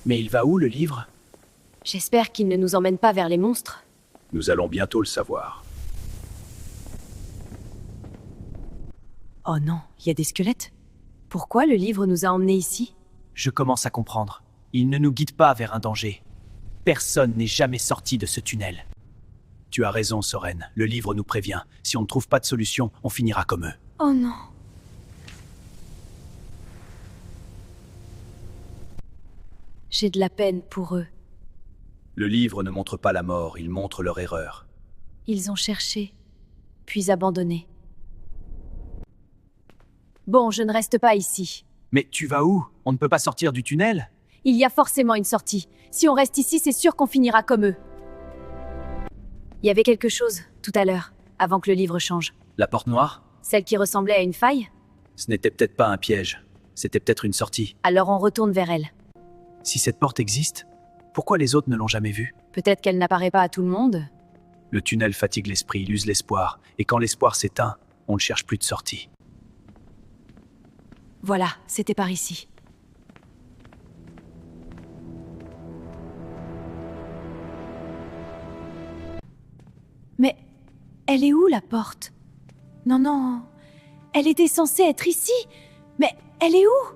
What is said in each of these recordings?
Mais il va où, le livre? J'espère qu'il ne nous emmène pas vers les monstres. Nous allons bientôt le savoir. Oh non, il y a des squelettes. Pourquoi le livre nous a emmenés ici? Je commence à comprendre. Il ne nous guide pas vers un danger. Personne n'est jamais sorti de ce tunnel. Tu as raison, Soren. Le livre nous prévient. Si on ne trouve pas de solution, on finira comme eux. Oh non. J'ai de la peine pour eux. Le livre ne montre pas la mort, il montre leur erreur. Ils ont cherché, puis abandonné. Bon, je ne reste pas ici. Mais tu vas où? On ne peut pas sortir du tunnel? Il y a forcément une sortie. Si on reste ici, c'est sûr qu'on finira comme eux. Il y avait quelque chose, tout à l'heure, avant que le livre change. La porte noire? Celle qui ressemblait à une faille? Ce n'était peut-être pas un piège. C'était peut-être une sortie. Alors on retourne vers elle. Si cette porte existe, pourquoi les autres ne l'ont jamais vue? Peut-être qu'elle n'apparaît pas à tout le monde. Le tunnel fatigue l'esprit, il use l'espoir. Et quand l'espoir s'éteint, on ne cherche plus de sortie. Voilà, c'était par ici. Mais elle est où, la porte? Non, non, elle était censée être ici. Mais elle est où?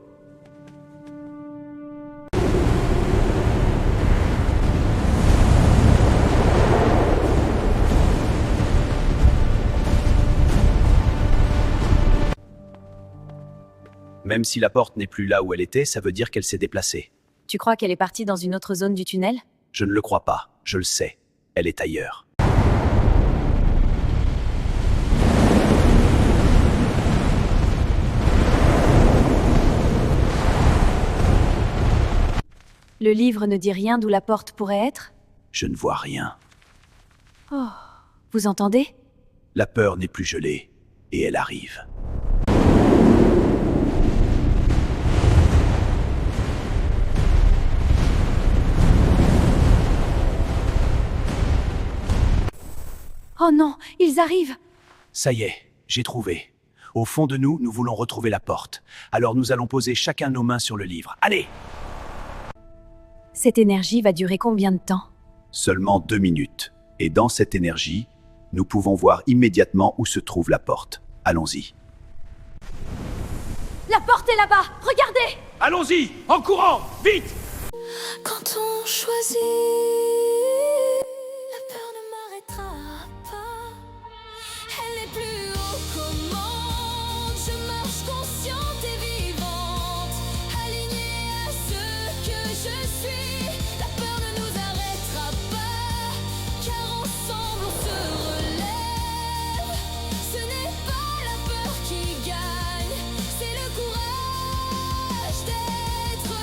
Même si la porte n'est plus là où elle était, ça veut dire qu'elle s'est déplacée. Tu crois qu'elle est partie dans une autre zone du tunnel? Je ne le crois pas, je le sais. Elle est ailleurs. Le livre ne dit rien d'où la porte pourrait être? Je ne vois rien. Oh, vous entendez? La peur n'est plus gelée, et elle arrive. Oh non, ils arrivent! Ça y est, j'ai trouvé. Au fond de nous, nous voulons retrouver la porte. Alors nous allons poser chacun nos mains sur le livre. Allez! Cette énergie va durer combien de temps? Seulement 2 minutes. Et dans cette énergie, nous pouvons voir immédiatement où se trouve la porte. Allons-y. La porte est là-bas! Regardez! Allons-y! En courant! Vite! Quand on choisit, la peur ne m'arrêtera pas. Elle est plus haut qu'au monde. Je marche consciente et vivante, alignée à ce que je suis. La peur ne nous arrêtera pas, car ensemble on se relève. Ce n'est pas la peur qui gagne, c'est le courage d'être là.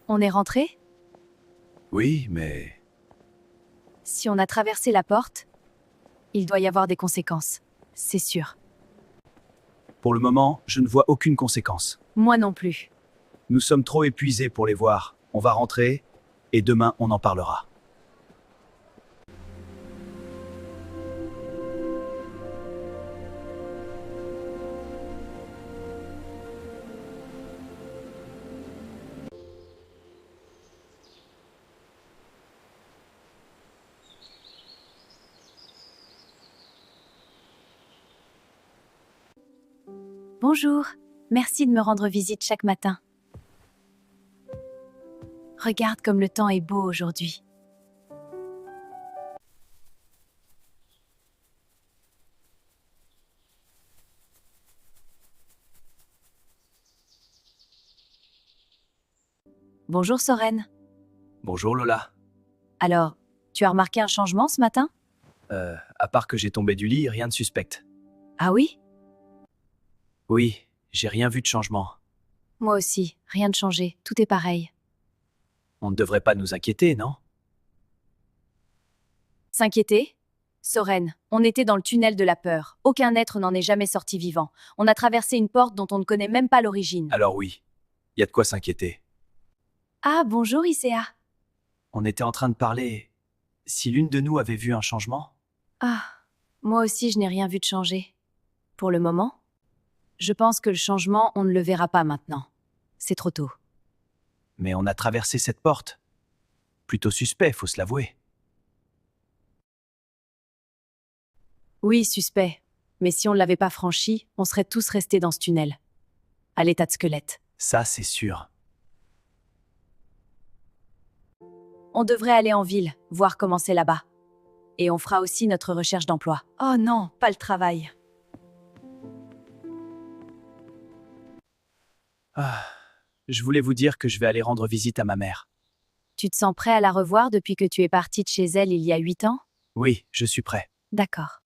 On est rentré? Oui, mais... Si on a traversé la porte, il doit y avoir des conséquences. C'est sûr. Pour le moment, je ne vois aucune conséquence. Moi non plus. Nous sommes trop épuisés pour les voir. On va rentrer, et demain on en parlera. Bonjour, merci de me rendre visite chaque matin. Regarde comme le temps est beau aujourd'hui. Bonjour Soren. Bonjour Lola. Alors, tu as remarqué un changement ce matin? À part que j'ai tombé du lit, rien de suspect. Ah oui? Oui, j'ai rien vu de changement. Moi aussi, rien de changé, tout est pareil. On ne devrait pas nous inquiéter, non? S'inquiéter? Soren, on était dans le tunnel de la peur. Aucun être n'en est jamais sorti vivant. On a traversé une porte dont on ne connaît même pas l'origine. Alors oui, il y a de quoi s'inquiéter. Ah, bonjour Isea. On était en train de parler. Si l'une de nous avait vu un changement? Ah, moi aussi je n'ai rien vu de changer. Pour le moment. Je pense que le changement, on ne le verra pas maintenant. C'est trop tôt. Mais on a traversé cette porte. Plutôt suspect, faut se l'avouer. Oui, suspect. Mais si on ne l'avait pas franchi, on serait tous restés dans ce tunnel. À l'état de squelette. Ça, c'est sûr. On devrait aller en ville, voir comment c'est là-bas. Et on fera aussi notre recherche d'emploi. Oh non, pas le travail. Je voulais vous dire que je vais aller rendre visite à ma mère. Tu te sens prêt à la revoir depuis que tu es parti de chez elle il y a 8 ans? Oui, je suis prêt. D'accord.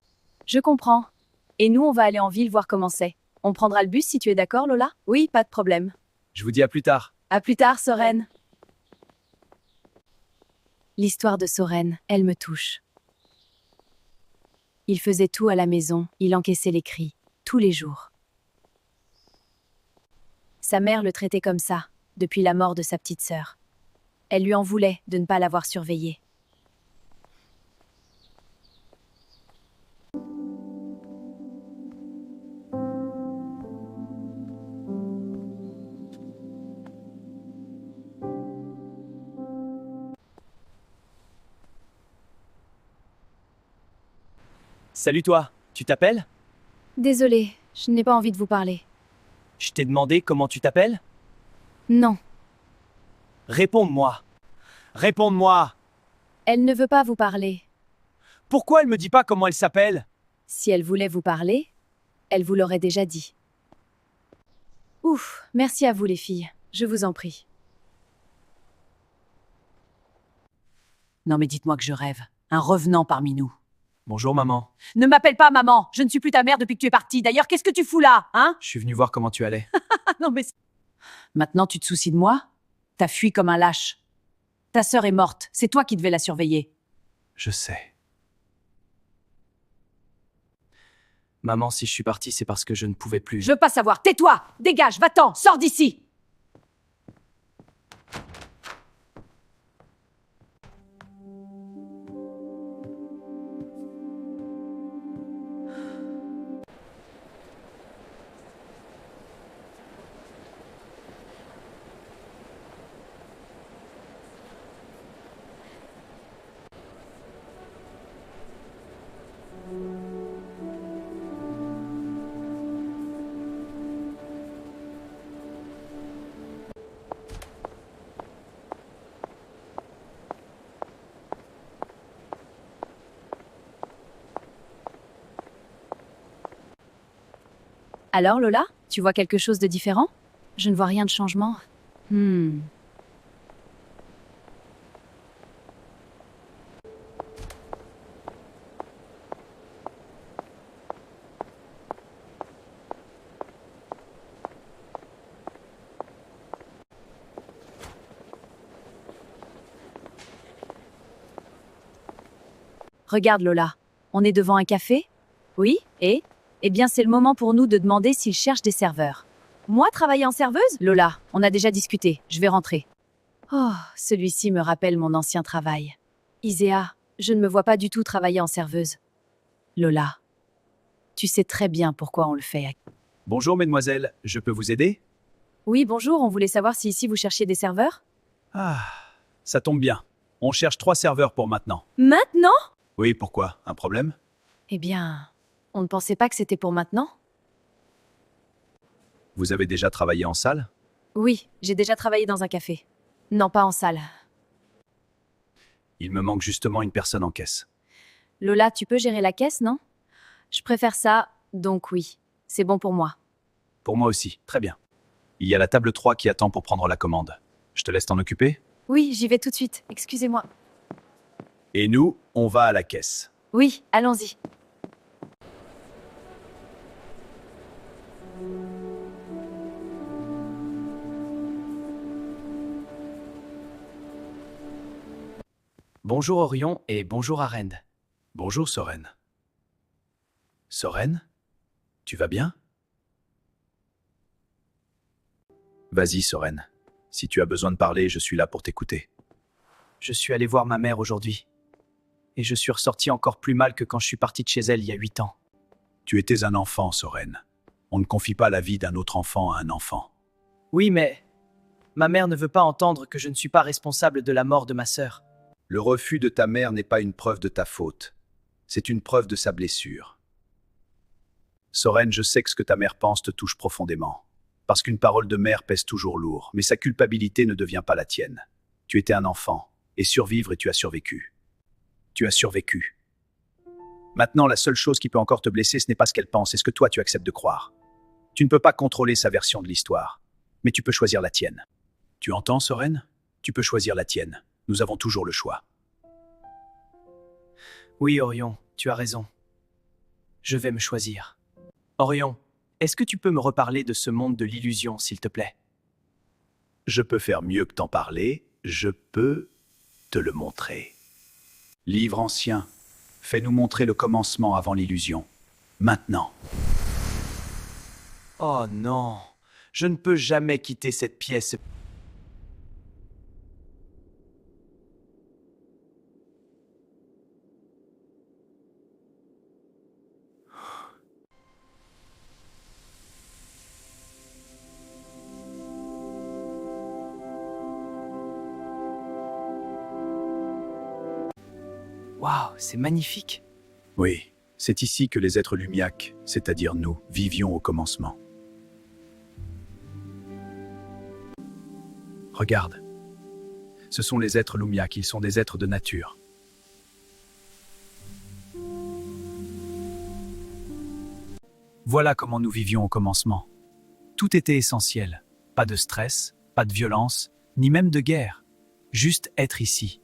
Je comprends. Et nous, on va aller en ville voir comment c'est. On prendra le bus si tu es d'accord, Lola? Oui, pas de problème. Je vous dis à plus tard. À plus tard, Soren. L'histoire de Soren, elle me touche. Il faisait tout à la maison, il encaissait les cris, tous les jours. Sa mère le traitait comme ça, depuis la mort de sa petite sœur. Elle lui en voulait de ne pas l'avoir surveillé. Salut toi, tu t'appelles? Désolée, je n'ai pas envie de vous parler. Je t'ai demandé comment tu t'appelles? Non, Réponds-moi. Réponds-moi. elle ne veut pas vous parler. Pourquoi elle me dit pas comment elle s'appelle? Si elle voulait vous parler, elle vous l'aurait déjà dit. Ouf, merci à vous les filles, je vous en prie. Non mais dites-moi que je rêve. Un revenant parmi nous. Bonjour maman. Ne m'appelle pas maman. Je ne suis plus ta mère depuis que tu es partie. D'ailleurs, qu'est-ce que tu fous là, hein? Je suis venu voir comment tu allais. Ah non mais... Maintenant, tu te soucies de moi? T'as fui comme un lâche. Ta sœur est morte. C'est toi qui devais la surveiller. Je sais. Maman, si je suis parti, c'est parce que je ne pouvais plus. Je veux pas savoir. Tais-toi! Dégage, va-t'en! Sors d'ici! Alors Lola, tu vois quelque chose de différent? Je ne vois rien de changement. Regarde Lola, on est devant un café? Oui, et? Eh bien c'est le moment pour nous de demander s'ils cherchent des serveurs. Moi travailler en serveuse? Lola, on a déjà discuté, je vais rentrer. Oh, celui-ci me rappelle mon ancien travail. Isea, je ne me vois pas du tout travailler en serveuse. Lola, tu sais très bien pourquoi on le fait. Bonjour mesdemoiselles, je peux vous aider? Oui, bonjour, on voulait savoir si ici vous cherchiez des serveurs? Ah, ça tombe bien. On cherche 3 serveurs pour maintenant. Maintenant? Oui, pourquoi? Un problème? Eh bien, on ne pensait pas que c'était pour maintenant? Vous avez déjà travaillé en salle? Oui, j'ai déjà travaillé dans un café. Non, pas en salle. Il me manque justement une personne en caisse. Lola, tu peux gérer la caisse, non? Je préfère ça, donc oui, c'est bon pour moi. Pour moi aussi, très bien. Il y a la table 3 qui attend pour prendre la commande. Je te laisse t'en occuper? Oui, j'y vais tout de suite, excusez-moi. Et nous, on va à la caisse. Oui, allons-y. Bonjour Orion et bonjour Arend. Bonjour, Soren. Soren? Tu vas bien? Vas-y, Soren. Si tu as besoin de parler, je suis là pour t'écouter. Je suis allé voir ma mère aujourd'hui. Et je suis ressorti encore plus mal que quand je suis parti de chez elle il y a 8 ans. Tu étais un enfant, Soren. On ne confie pas la vie d'un autre enfant à un enfant. Oui, mais ma mère ne veut pas entendre que je ne suis pas responsable de la mort de ma sœur. Le refus de ta mère n'est pas une preuve de ta faute. C'est une preuve de sa blessure. Soren, je sais que ce que ta mère pense te touche profondément. Parce qu'une parole de mère pèse toujours lourd, mais sa culpabilité ne devient pas la tienne. Tu étais un enfant, et survivre et tu as survécu. Tu as survécu. Maintenant, la seule chose qui peut encore te blesser, ce n'est pas ce qu'elle pense, c'est ce que toi tu acceptes de croire. Tu ne peux pas contrôler sa version de l'histoire, mais tu peux choisir la tienne. Tu entends, Soren? Tu peux choisir la tienne. Nous avons toujours le choix. Oui, Orion, tu as raison. Je vais me choisir. Orion, est-ce que tu peux me reparler de ce monde de l'illusion, s'il te plaît? Je peux faire mieux que t'en parler, je peux te le montrer. Livre ancien, fais-nous montrer le commencement avant l'illusion. Maintenant. Oh non, je ne peux jamais quitter cette pièce. Waouh, c'est magnifique. Oui, c'est ici que les êtres lumiaques, c'est-à-dire nous, vivions au commencement. Regarde. Ce sont les êtres lumiaques, ils sont des êtres de nature. Voilà comment nous vivions au commencement. Tout était essentiel. Pas de stress, pas de violence, ni même de guerre. Juste être ici.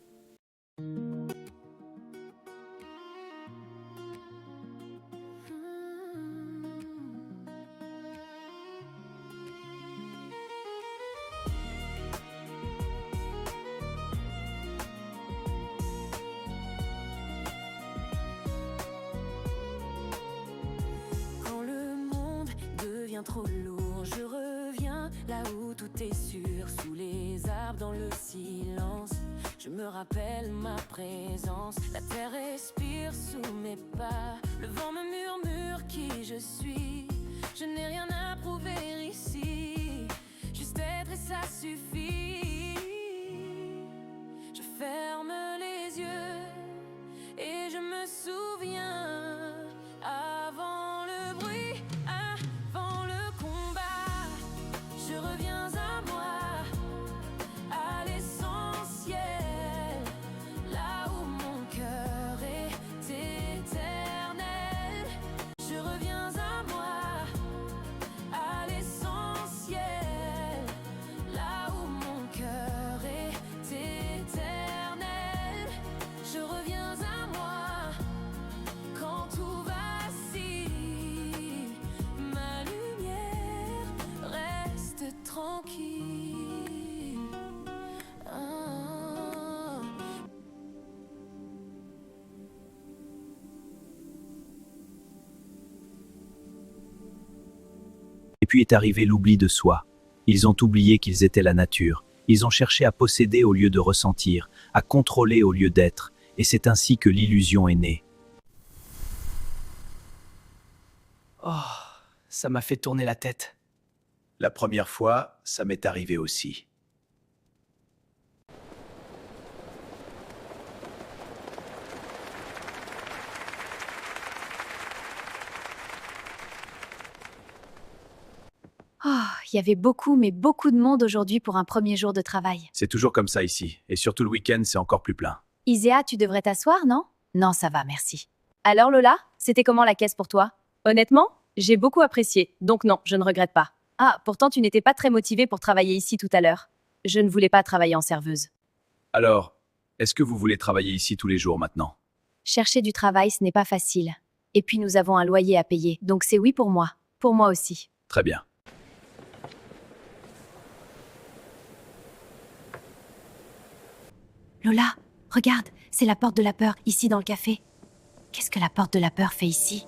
Quand le monde devient trop lourd, je reviens là où tout est sûr, sous les arbres dans le silence. Je me rappelle ma présence, la terre respire sous mes pas, le vent me murmure qui je suis. Je n'ai rien à prouver ici, juste être et ça suffit. Je ferme les yeux et je me souviens. Avant le bruit, avant le combat, je reviens à moi, à l'essentiel, là où mon cœur est éternel. Je reviens à moi, à l'essentiel, là où mon cœur est éternel. Je reviens à moi, quand tout vacille, ma lumière reste tranquille. Ah. Et puis est arrivé l'oubli de soi. Ils ont oublié qu'ils étaient la nature. Ils ont cherché à posséder au lieu de ressentir, à contrôler au lieu d'être. Et c'est ainsi que l'illusion est née. Oh, ça m'a fait tourner la tête. La première fois, ça m'est arrivé aussi. Oh, il y avait beaucoup, mais beaucoup de monde aujourd'hui pour un premier jour de travail. C'est toujours comme ça ici. Et surtout le week-end, c'est encore plus plein. Iséa, tu devrais t'asseoir, non? Non, ça va, merci. Alors Lola, c'était comment la caisse pour toi? Honnêtement, j'ai beaucoup apprécié, donc non, je ne regrette pas. Ah, pourtant tu n'étais pas très motivée pour travailler ici tout à l'heure. Je ne voulais pas travailler en serveuse. Alors, est-ce que vous voulez travailler ici tous les jours maintenant? Chercher du travail, ce n'est pas facile. Et puis nous avons un loyer à payer, donc c'est oui pour moi. Pour moi aussi. Très bien. Lola, regarde, c'est la porte de la peur, ici dans le café. Qu'est-ce que la porte de la peur fait ici?